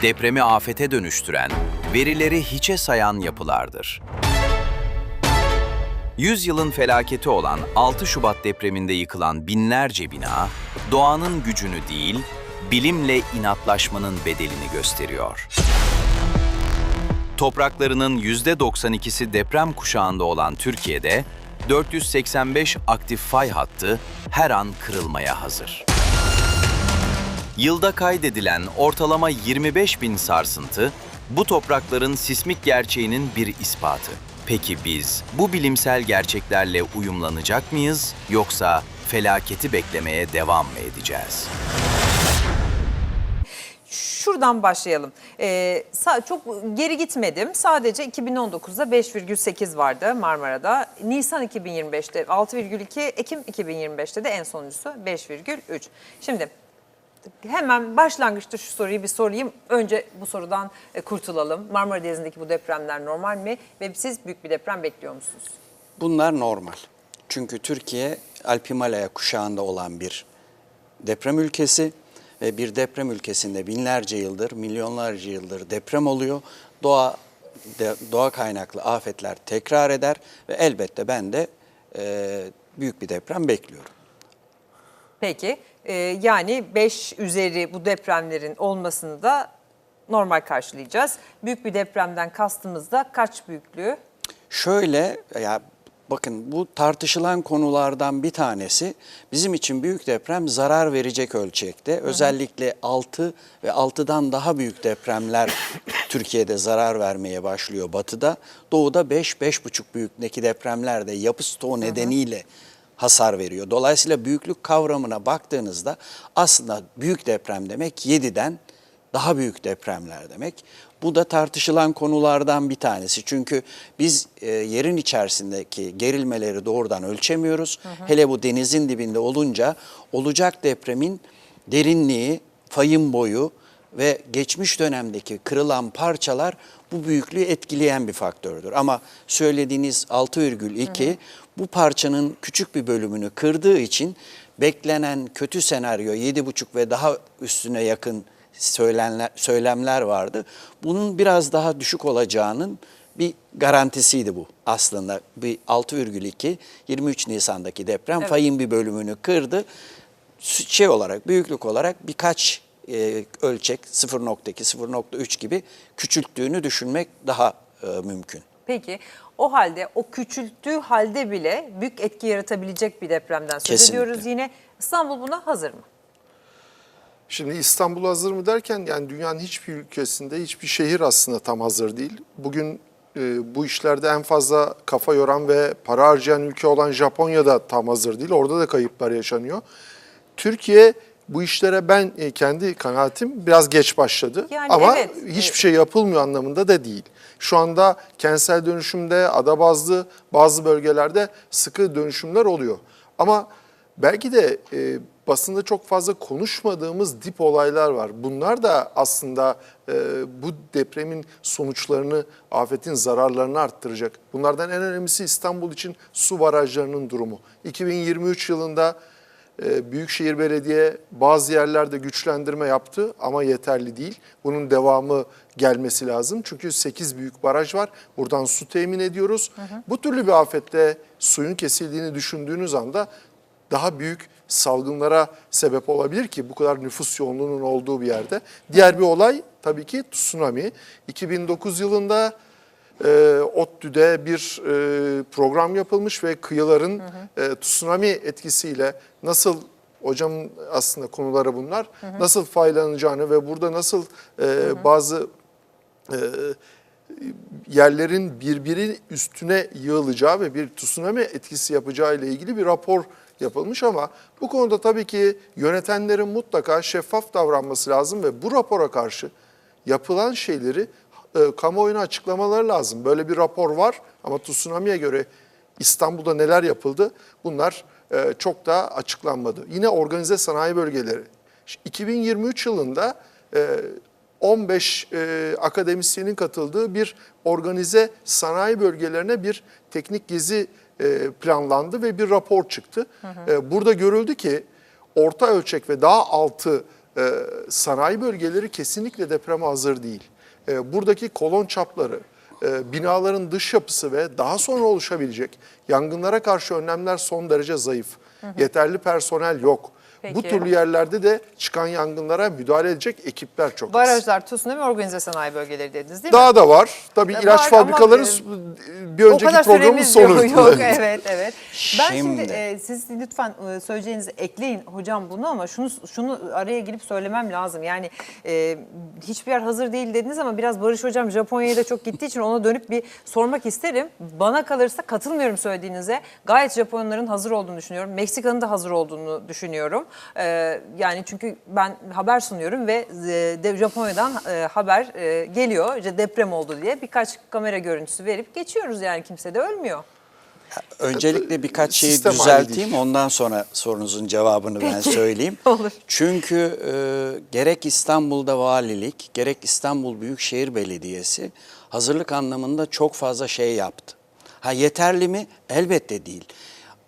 depremi afete dönüştüren, verileri hiçe sayan yapılardır. 100 yılın felaketi olan 6 Şubat depreminde yıkılan binlerce bina, doğanın gücünü değil, bilimle inatlaşmanın bedelini gösteriyor. Topraklarının %92'si deprem kuşağında olan Türkiye'de, 485 aktif fay hattı her an kırılmaya hazır. Yılda kaydedilen ortalama 25 bin sarsıntı, bu toprakların sismik gerçeğinin bir ispatı. Peki biz bu bilimsel gerçeklerle uyumlanacak mıyız, yoksa felaketi beklemeye devam mı edeceğiz? Şuradan başlayalım. Çok geri gitmedim. Sadece 2019'da 5,8 vardı Marmara'da. Nisan 2025'te 6,2, Ekim 2025'te de en sonuncusu 5,3. Şimdi hemen başlangıçta şu soruyu bir sorayım. Önce bu sorudan kurtulalım. Marmara Denizi'ndeki bu depremler normal mi? Ve siz büyük bir deprem bekliyor musunuz? Bunlar normal. Çünkü Türkiye Alp Himalaya kuşağında olan bir deprem ülkesi ve bir deprem ülkesinde binlerce yıldır, milyonlarca yıldır deprem oluyor. Doğa kaynaklı afetler tekrar eder ve elbette ben de büyük bir deprem bekliyorum. Peki, yani 5 üzeri bu depremlerin olmasını da normal karşılayacağız. Büyük bir depremden kastımız da kaç büyüklüğü? Şöyle, ya bakın bu tartışılan konulardan bir tanesi, bizim için büyük deprem zarar verecek ölçekte. Özellikle 6 ve 6'dan daha büyük depremler Türkiye'de zarar vermeye başlıyor batıda. Doğuda 5-5,5 büyüklükteki depremler de yapı stoğu nedeniyle hasar veriyor. Dolayısıyla büyüklük kavramına baktığınızda aslında büyük deprem demek 7'den daha büyük depremler demek. Bu da tartışılan konulardan bir tanesi. Çünkü biz yerin içerisindeki gerilmeleri doğrudan ölçemiyoruz. Hele bu denizin dibinde olunca olacak depremin derinliği, fayın boyu ve geçmiş dönemdeki kırılan parçalar bu büyüklüğü etkileyen bir faktördür. Ama söylediğiniz 6,2 bu parçanın küçük bir bölümünü kırdığı için beklenen kötü senaryo 7,5 ve daha üstüne yakın söylemler vardı. Bunun biraz daha düşük olacağının bir garantisiydi bu aslında. Bir 6,2 23 Nisan'daki deprem fayın bir bölümünü kırdı. Büyüklük olarak birkaç ölçek 0,2, 0,3 gibi küçülttüğünü düşünmek daha mümkün. Peki o halde o küçülttüğü halde bile büyük etki yaratabilecek bir depremden söz ediyoruz yine. İstanbul buna hazır mı? Şimdi İstanbul hazır mı derken, yani dünyanın hiçbir ülkesinde hiçbir şehir aslında tam hazır değil. Bugün bu işlerde en fazla kafa yoran ve para harcayan ülke olan Japonya da tam hazır değil. Orada da kayıplar yaşanıyor. Türkiye bu işlere, ben kendi kanaatim, biraz geç başladı. Yani ama evet, hiçbir şey yapılmıyor anlamında da değil. Şu anda kentsel dönüşümde, ada bazlı bazı bölgelerde sıkı dönüşümler oluyor. Ama belki de basında çok fazla konuşmadığımız dip olaylar var. Bunlar da aslında bu depremin sonuçlarını, afetin zararlarını arttıracak. Bunlardan en önemlisi İstanbul için su barajlarının durumu. 2023 yılında Büyükşehir Belediye bazı yerlerde güçlendirme yaptı ama yeterli değil. Bunun devamı gelmesi lazım. Çünkü 8 büyük baraj var. Buradan su temin ediyoruz. Bu türlü bir afette suyun kesildiğini düşündüğünüz anda daha büyük salgınlara sebep olabilir ki bu kadar nüfus yoğunluğunun olduğu bir yerde. Diğer bir olay tabii ki tsunami. 2009 yılında ODTÜ'de bir program yapılmış ve kıyıların tsunami etkisiyle nasıl, hocamın aslında konuları bunlar, nasıl faydalanacağını ve burada nasıl bazı yerlerin birbiri üstüne yığılacağı ve bir tsunami etkisi yapacağı ile ilgili bir rapor yapılmış. Ama bu konuda tabii ki yönetenlerin mutlaka şeffaf davranması lazım ve bu rapora karşı yapılan şeyleri kamuoyuna açıklamaları lazım. Böyle bir rapor var ama tsunami'ye göre İstanbul'da neler yapıldı, bunlar çok da açıklanmadı. Yine organize sanayi bölgeleri. 2023 yılında 15 akademisyenin katıldığı bir organize sanayi bölgelerine bir teknik gezi planlandı ve bir rapor çıktı. Burada görüldü ki orta ölçek ve daha altı sanayi bölgeleri kesinlikle depreme hazır değil. Buradaki kolon çapları, binaların dış yapısı ve daha sonra oluşabilecek yangınlara karşı önlemler son derece zayıf. Yeterli personel yok. Peki. Bu türlü yerlerde de çıkan yangınlara müdahale edecek ekipler çok az. Barajlar, tsunami, organize sanayi bölgeleri dediniz değil mi? Daha da var. Tabii Var ilaç ama, fabrikaları bir o önceki kadar programın süremiz yok. sonu. Evet, evet. Ben şimdi Şimdi- siz lütfen söyleyeceğinizi ekleyin hocam bunu, ama şunu araya girip söylemem lazım. Yani hiçbir yer hazır değil dediniz ama biraz Barış hocam Japonya'ya da çok gittiği için ona dönüp bir sormak isterim. Bana kalırsa katılmıyorum söylediğinize. Gayet Japonların hazır olduğunu düşünüyorum. Meksika'nın da hazır olduğunu düşünüyorum. Yani çünkü ben haber sunuyorum ve Japonya'dan haber geliyor. İşte deprem oldu diye birkaç kamera görüntüsü verip geçiyoruz, yani kimse de ölmüyor. Öncelikle birkaç şeyi Sistem hali düzelteyim. değil. Ondan sonra sorunuzun cevabını ben söyleyeyim. Olur. Çünkü gerek İstanbul'da valilik, gerek İstanbul Büyükşehir Belediyesi hazırlık anlamında çok fazla şey yaptı. Ha, yeterli mi? Elbette değil.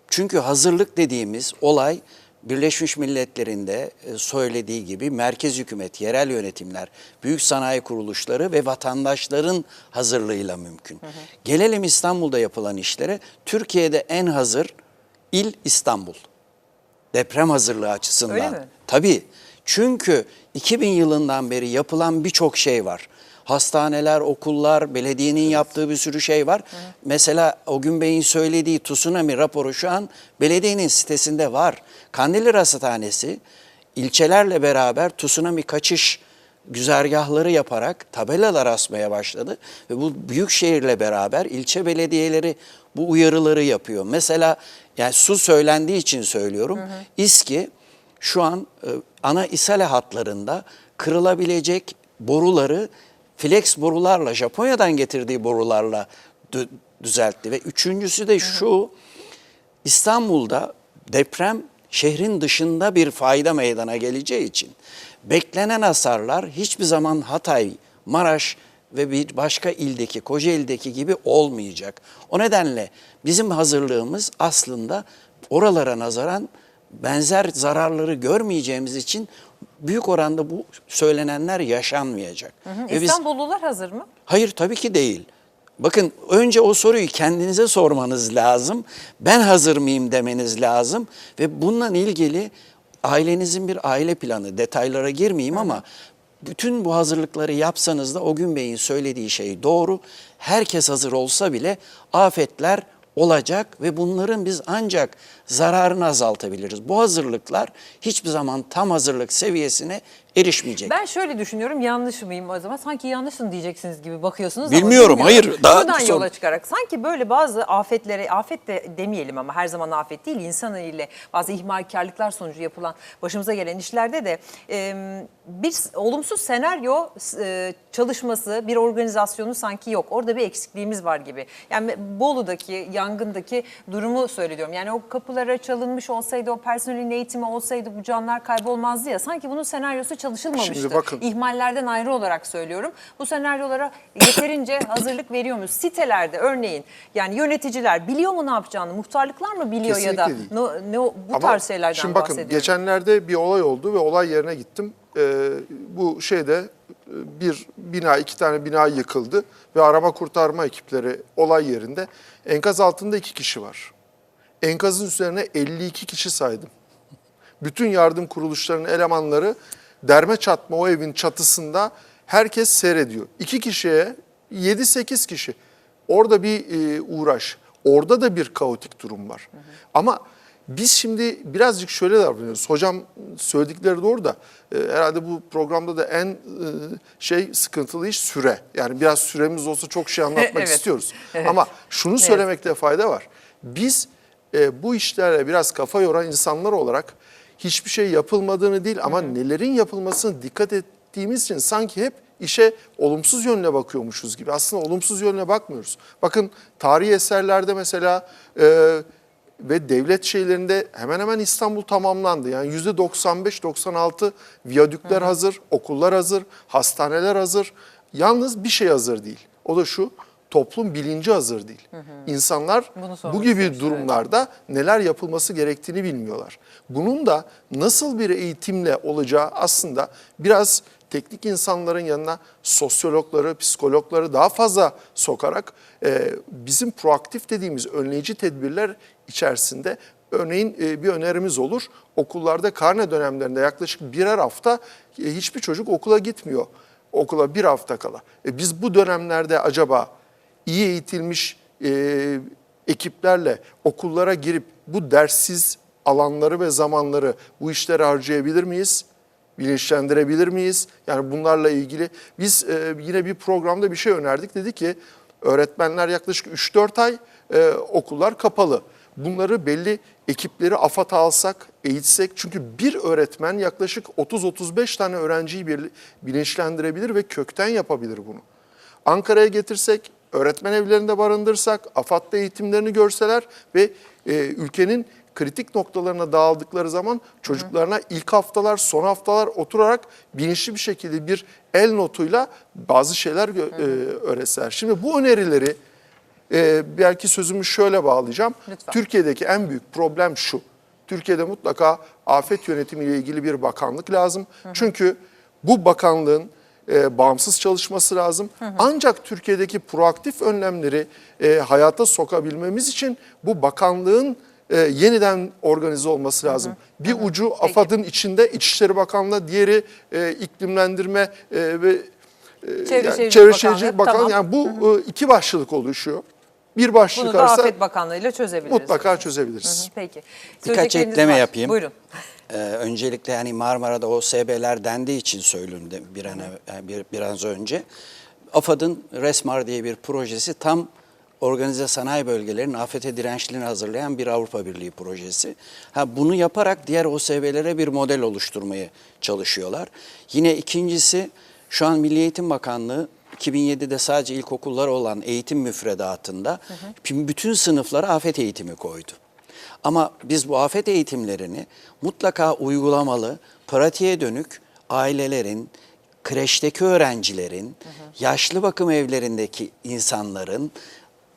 Çünkü hazırlık dediğimiz olay Birleşmiş Milletler'in de söylediği gibi merkez hükümet, yerel yönetimler, büyük sanayi kuruluşları ve vatandaşların hazırlığıyla mümkün. Gelelim İstanbul'da yapılan işlere. Türkiye'de en hazır il İstanbul. Deprem hazırlığı açısından. Öyle mi? Tabii. Çünkü 2000 yılından beri yapılan birçok şey var. Hastaneler, okullar, belediyenin yaptığı bir sürü şey var. Mesela o gün Bey'in söylediği tsunami raporu şu an belediyenin sitesinde var. Kandilli Rasathanesi ilçelerle beraber tsunami kaçış güzergahları yaparak tabelalar asmaya başladı. Ve bu büyük şehirle beraber ilçe belediyeleri bu uyarıları yapıyor. Mesela yani su söylendiği için söylüyorum. İSKİ şu an ana isale hatlarında kırılabilecek boruları flex borularla, Japonya'dan getirdiği borularla düzeltti. Ve üçüncüsü de şu, İstanbul'da deprem şehrin dışında bir fayda meydana geleceği için beklenen hasarlar hiçbir zaman Hatay, Maraş ve bir başka ildeki, Kocaeli'deki gibi olmayacak. O nedenle bizim hazırlığımız aslında oralara nazaran benzer zararları görmeyeceğimiz için büyük oranda bu söylenenler yaşanmayacak. Ve biz, İstanbullular hazır mı? hayır tabii ki değil. Bakın önce o soruyu kendinize sormanız lazım. Ben hazır mıyım demeniz lazım. Ve bununla ilgili ailenizin bir aile planı, detaylara girmeyeyim ama bütün bu hazırlıkları yapsanız da o gün Bey'in söylediği şey doğru. Herkes hazır olsa bile afetler olacak ve bunların biz ancak zararını azaltabiliriz. Bu hazırlıklar hiçbir zaman tam hazırlık seviyesine erişmeyecek. Ben şöyle düşünüyorum, yanlış mıyım o zaman? Sanki yanlışsın diyeceksiniz gibi bakıyorsunuz Bilmiyorum, ama hayır, daha buradan sonra- yola çıkarak sanki böyle bazı afetlere, afet de demeyelim ama her zaman afet değil, insan eliyle bazı ihmalkarlıklar sonucu yapılan, başımıza gelen işlerde de bir olumsuz senaryo çalışması, bir organizasyonu sanki yok. Orada bir eksikliğimiz var gibi. Yani Bolu'daki, yangındaki durumu söylüyorum. Yani o kapılara çalınmış olsaydı, o personelin eğitimi olsaydı bu canlar kaybolmazdı ya. Sanki bunun senaryosu çalışılmamıştı. Şimdi bakın. İhmallerden ayrı olarak söylüyorum. Bu senaryolara yeterince hazırlık veriyor muyuz? Sitelerde örneğin yani yöneticiler biliyor mu ne yapacağını? Muhtarlıklar mı biliyor ya da Kesinlikle değil. bu Ama tarz şeylerden şimdi bakın, bahsediyorum. geçenlerde bir olay oldu ve olay yerine gittim. Bu şeyde bir bina, 2 tane bina yıkıldı ve arama kurtarma ekipleri olay yerinde. Enkaz altında 2 kişi var. Enkazın üzerine 52 kişi saydım. Bütün yardım kuruluşlarının elemanları derme çatma o evin çatısında herkes seyrediyor. 2 kişiye 7-8 kişi. Orada bir uğraş. Orada da bir kaotik durum var. Ama biz şimdi birazcık şöyle davranıyoruz. Hocam söyledikleri doğru da herhalde bu programda da en sıkıntılı iş süre. Yani biraz süremiz olsa çok şey anlatmak Evet. istiyoruz. Evet. Ama şunu söylemekte fayda var. Biz bu işlerle biraz kafa yoran insanlar olarak hiçbir şey yapılmadığını değil ama nelerin yapılmasına dikkat ettiğimiz için sanki hep işe olumsuz yönle bakıyormuşuz gibi. Aslında olumsuz yönle bakmıyoruz. Bakın tarihi eserlerde mesela ve devlet şeylerinde hemen hemen İstanbul tamamlandı. Yani %95-96 viyadükler hazır, okullar hazır, hastaneler hazır. Yalnız bir şey hazır değil. O da şu, toplum bilinci hazır değil. İnsanlar Bunu sormak bu gibi istemiştim, durumlarda neler yapılması gerektiğini bilmiyorlar. Bunun da nasıl bir eğitimle olacağı aslında biraz teknik insanların yanına sosyologları, psikologları daha fazla sokarak bizim proaktif dediğimiz önleyici tedbirler içerisinde örneğin bir önerimiz olur. Okullarda karne dönemlerinde yaklaşık birer hafta hiçbir çocuk okula gitmiyor. Okula bir hafta kala. Biz bu dönemlerde acaba iyi eğitilmiş ekiplerle okullara girip bu derssiz alanları ve zamanları bu işlere harcayabilir miyiz? Bilinçlendirebilir miyiz? Yani bunlarla ilgili biz yine bir programda bir şey önerdik. Dedi ki öğretmenler yaklaşık 3-4 ay okullar kapalı. Bunları belli ekipleri AFAD'a alsak, eğitsek. Çünkü bir öğretmen yaklaşık 30-35 tane öğrenciyi bilinçlendirebilir ve kökten yapabilir bunu. Ankara'ya getirsek, öğretmen evlerinde barındırsak, AFAD'da eğitimlerini görseler ve ülkenin kritik noktalarına dağıldıkları zaman çocuklarına ilk haftalar, son haftalar oturarak bilinçli bir şekilde bir el notuyla bazı şeyler öğretseler. Şimdi bu önerileri belki sözümü şöyle bağlayacağım. Lütfen. Türkiye'deki en büyük problem şu. Türkiye'de mutlaka afet yönetimiyle ilgili bir bakanlık lazım. Çünkü bu bakanlığın bağımsız çalışması lazım. Ancak Türkiye'deki proaktif önlemleri hayata sokabilmemiz için bu bakanlığın yeniden organize olması lazım. Bir ucu AFAD'ın içinde İçişleri Bakanlığı, diğeri iklimlendirme ve Çevre Şehircilik Bakanlığı. Tamam. Yani bu iki başlık oluşuyor. Bir başlık Bunu da arsa Afet Bakanlığı ile çözebiliriz. mutlaka çözebiliriz. Peki. Birkaç Söyleyecekleriniz ekleme var. yapayım. Buyurun. Öncelikle hani Marmara'da OSB'ler dendiği için söylüyorum biraz önce. AFAD'ın RESMAR diye bir projesi tam organize sanayi bölgelerinin afete dirençliğini hazırlayan bir Avrupa Birliği projesi. Bunu yaparak diğer OSB'lere bir model oluşturmaya çalışıyorlar. Yine ikincisi şu an Milli Eğitim Bakanlığı 2007'de sadece ilkokullar olan eğitim müfredatında bütün sınıflara afet eğitimi koydu. Ama biz bu afet eğitimlerini mutlaka uygulamalı, pratiğe dönük ailelerin, kreşteki öğrencilerin, yaşlı bakım evlerindeki insanların,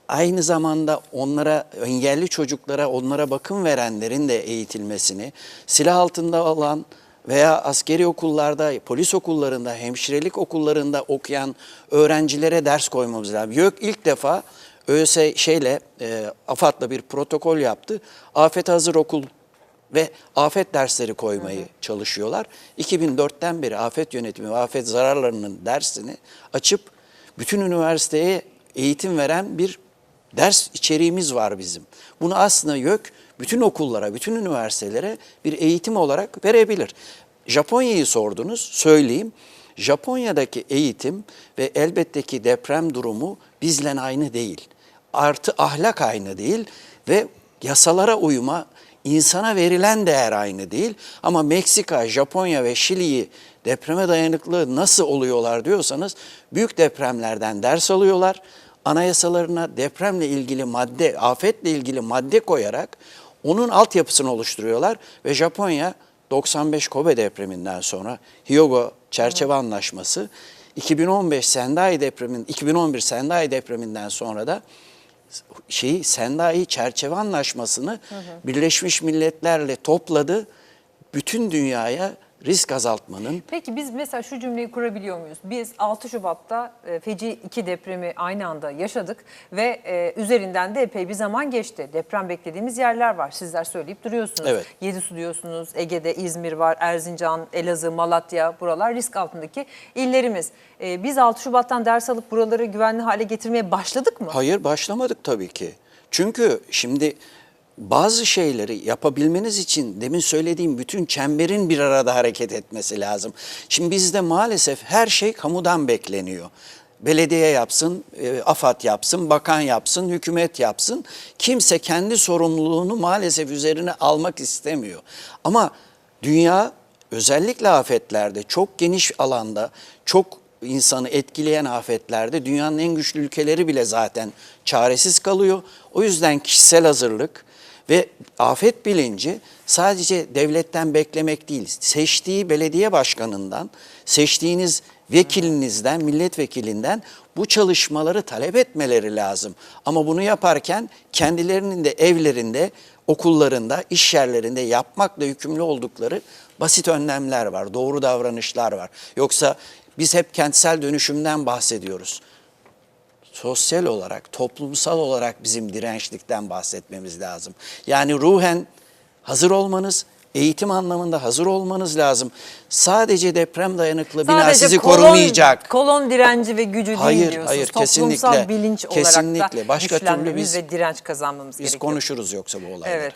aynı zamanda onlara, engelli çocuklara, onlara bakım verenlerin de eğitilmesini, silah altında olan veya askeri okullarda, polis okullarında, hemşirelik okullarında okuyan öğrencilere ders koymamız lazım. YÖK ilk defa AFAD'la bir protokol yaptı. Afet hazır okul ve afet dersleri koymayı çalışıyorlar. 2004'ten beri afet yönetimi ve afet zararlarının dersini açıp bütün üniversiteye eğitim veren bir ders içeriğimiz var bizim. Bunu aslında YÖK bütün okullara, bütün üniversitelere bir eğitim olarak verebilir. Japonya'yı sordunuz, söyleyeyim. Japonya'daki eğitim ve elbette ki deprem durumu bizle aynı değil. Artı ahlak aynı değil ve yasalara uyma, insana verilen değer aynı değil. Ama Meksika, Japonya ve Şili'yi depreme dayanıklı nasıl oluyorlar diyorsanız büyük depremlerden ders alıyorlar. Anayasalarına depremle ilgili madde, afetle ilgili madde koyarak onun altyapısını oluşturuyorlar ve Japonya 95 Kobe depreminden sonra Hyogo Çerçeve Anlaşması, 2011 Sendai depreminden sonra da Sendai Çerçeve Anlaşması'nı Birleşmiş Milletler'le topladı. Bütün dünyaya risk azaltmanın. Peki biz mesela şu cümleyi kurabiliyor muyuz? Biz 6 Şubat'ta feci 2 depremi aynı anda yaşadık ve üzerinden de epey bir zaman geçti. Deprem beklediğimiz yerler var. Sizler söyleyip duruyorsunuz. Evet. Yedisu diyorsunuz, Ege'de İzmir var, Erzincan, Elazığ, Malatya, buralar risk altındaki illerimiz. Biz 6 Şubat'tan ders alıp buraları güvenli hale getirmeye başladık mı? Hayır, başlamadık tabii ki. Çünkü şimdi bazı şeyleri yapabilmeniz için demin söylediğim bütün çemberin bir arada hareket etmesi lazım. Şimdi bizde maalesef her şey kamudan bekleniyor. Belediye yapsın, AFAD yapsın, bakan yapsın, hükümet yapsın. Kimse kendi sorumluluğunu maalesef üzerine almak istemiyor. Ama dünya özellikle afetlerde çok geniş alanda, çok insanı etkileyen afetlerde dünyanın en güçlü ülkeleri bile zaten çaresiz kalıyor. O yüzden kişisel hazırlık ve afet bilinci sadece devletten beklemek değil, seçtiği belediye başkanından, seçtiğiniz vekilinizden, milletvekilinden bu çalışmaları talep etmeleri lazım. Ama bunu yaparken kendilerinin de evlerinde, okullarında, iş yerlerinde yapmakla yükümlü oldukları basit önlemler var, doğru davranışlar var. Yoksa biz hep kentsel dönüşümden bahsediyoruz. Sosyal olarak, toplumsal olarak bizim dirençlikten bahsetmemiz lazım. Yani ruhen hazır olmanız, eğitim anlamında hazır olmanız lazım. Sadece deprem dayanıklı bina sizi korumayacak. Kolon direnci ve gücü değil Hayır, diyorsunuz. hayır, Toplumsal kesinlikle. bilinç olarak Kesinlikle. da Başka türlü güçlenmemiz biz- ve direnç kazanmamız Biz gerekiyor. konuşuruz yoksa bu olayları. Evet.